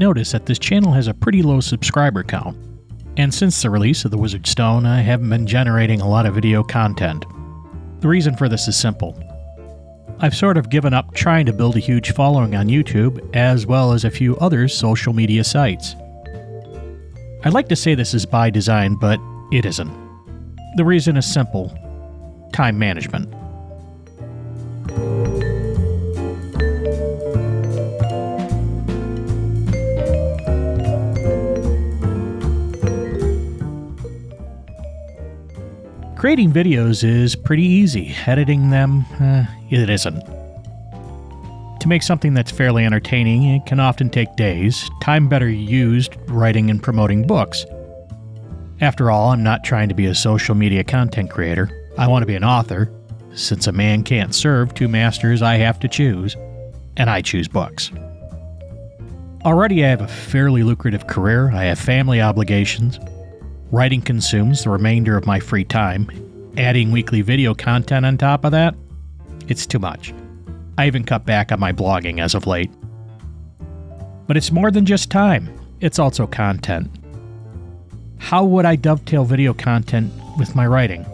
notice that this channel has a pretty low subscriber count. And since the release of the Wizard Stone, I haven't been generating a lot of video content. The reason for this is simple. I've sort of given up trying to build a huge following on YouTube, as well as a few other social media sites. I'd like to say this is by design, but it isn't. The reason is simple: time management. Creating videos is pretty easy. Editing them, it isn't. To make something that's fairly entertaining, it can often take days, time better used writing and promoting books. After all, I'm not trying to be a social media content creator. I want to be an author. Since a man can't serve two masters, I have to choose, and I choose books. Already I have a fairly lucrative career, I have family obligations. Writing consumes the remainder of my free time. Adding weekly video content on top of that? It's too much. I even cut back on my blogging as of late. But it's more than just time. It's also content. How would I dovetail video content with my writing?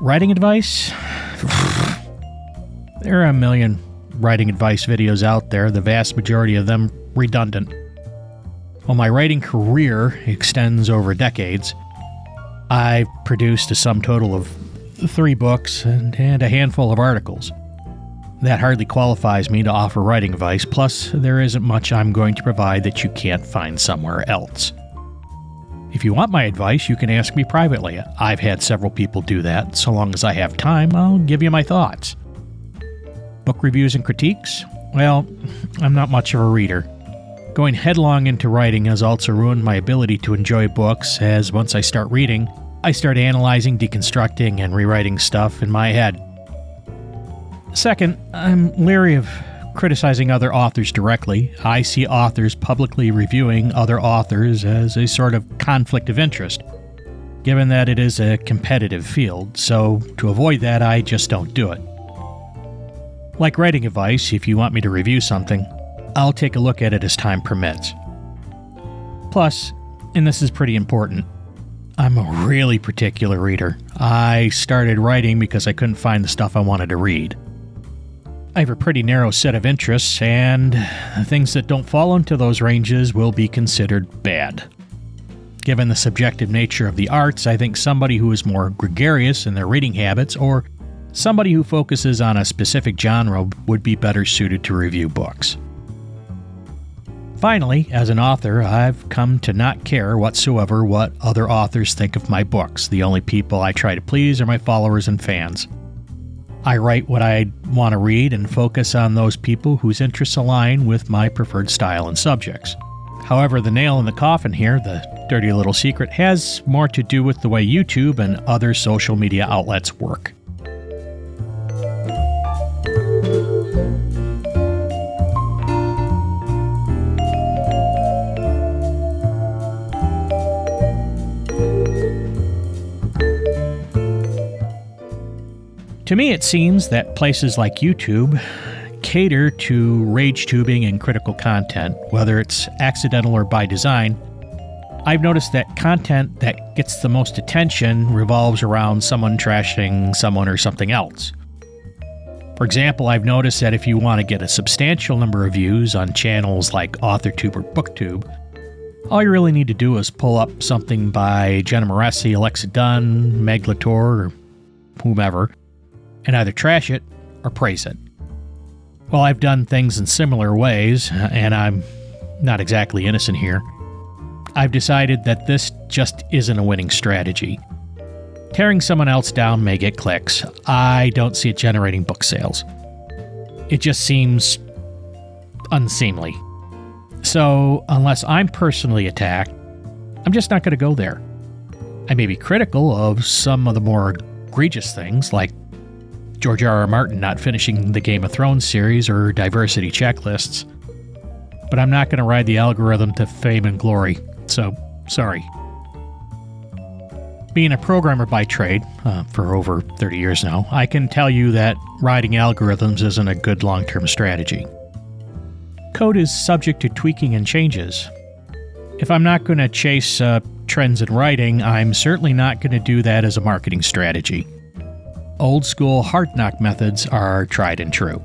Writing advice? There are a million writing advice videos out there, the vast majority of them redundant. While my writing career extends over decades, I've produced a sum total of 3 books and a handful of articles. That hardly qualifies me to offer writing advice, plus there isn't much I'm going to provide that you can't find somewhere else. If you want my advice, you can ask me privately. I've had several people do that. So long as I have time, I'll give you my thoughts. Book reviews and critiques? Well, I'm not much of a reader. Going headlong into writing has also ruined my ability to enjoy books, as once I start reading, I start analyzing, deconstructing, and rewriting stuff in my head. Second, I'm leery of criticizing other authors directly. I see authors publicly reviewing other authors as a sort of conflict of interest, given that it is a competitive field, so to avoid that, I just don't do it. Like writing advice, if you want me to review something, I'll take a look at it as time permits. Plus, and this is pretty important, I'm a really particular reader. I started writing because I couldn't find the stuff I wanted to read. I have a pretty narrow set of interests, and things that don't fall into those ranges will be considered bad. Given the subjective nature of the arts, I think somebody who is more gregarious in their reading habits, or somebody who focuses on a specific genre, would be better suited to review books. Finally, as an author, I've come to not care whatsoever what other authors think of my books. The only people I try to please are my followers and fans. I write what I want to read and focus on those people whose interests align with my preferred style and subjects. However, the nail in the coffin here, the dirty little secret, has more to do with the way YouTube and other social media outlets work. To me, it seems that places like YouTube cater to rage tubing and critical content, whether it's accidental or by design. I've noticed that content that gets the most attention revolves around someone trashing someone or something else. For example, I've noticed that if you want to get a substantial number of views on channels like AuthorTube or BookTube, all you really need to do is pull up something by Jenna Moreci, Alexa Dunn, neglectful, or whomever, and either trash it or praise it. Well, I've done things in similar ways, and I'm not exactly innocent here. I've decided that this just isn't a winning strategy. Tearing someone else down may get clicks. I don't see it generating book sales. It just seems unseemly. So, unless I'm personally attacked, I'm just not going to go there. I may be critical of some of the more egregious things, like George R.R. Martin not finishing the Game of Thrones series or diversity checklists, but I'm not going to ride the algorithm to fame and glory, so sorry. Being a programmer by trade for over 30 years now, I can tell you that writing algorithms isn't a good long-term strategy. Code is subject to tweaking and changes. If I'm not going to chase trends in writing, I'm certainly not going to do that as a marketing strategy. Old school hard knock methods are tried and true.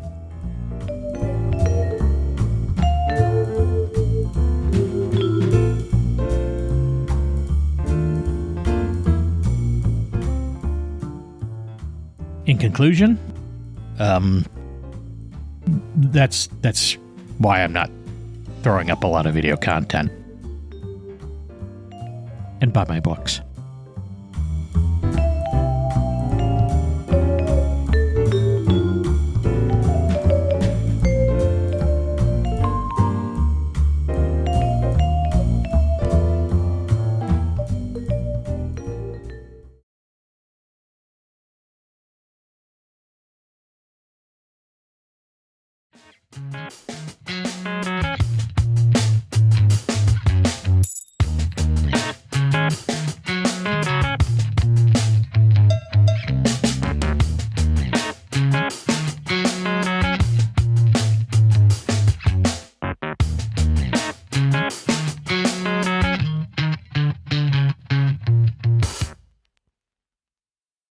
In conclusion, that's why I'm not throwing up a lot of video content. And buy my books.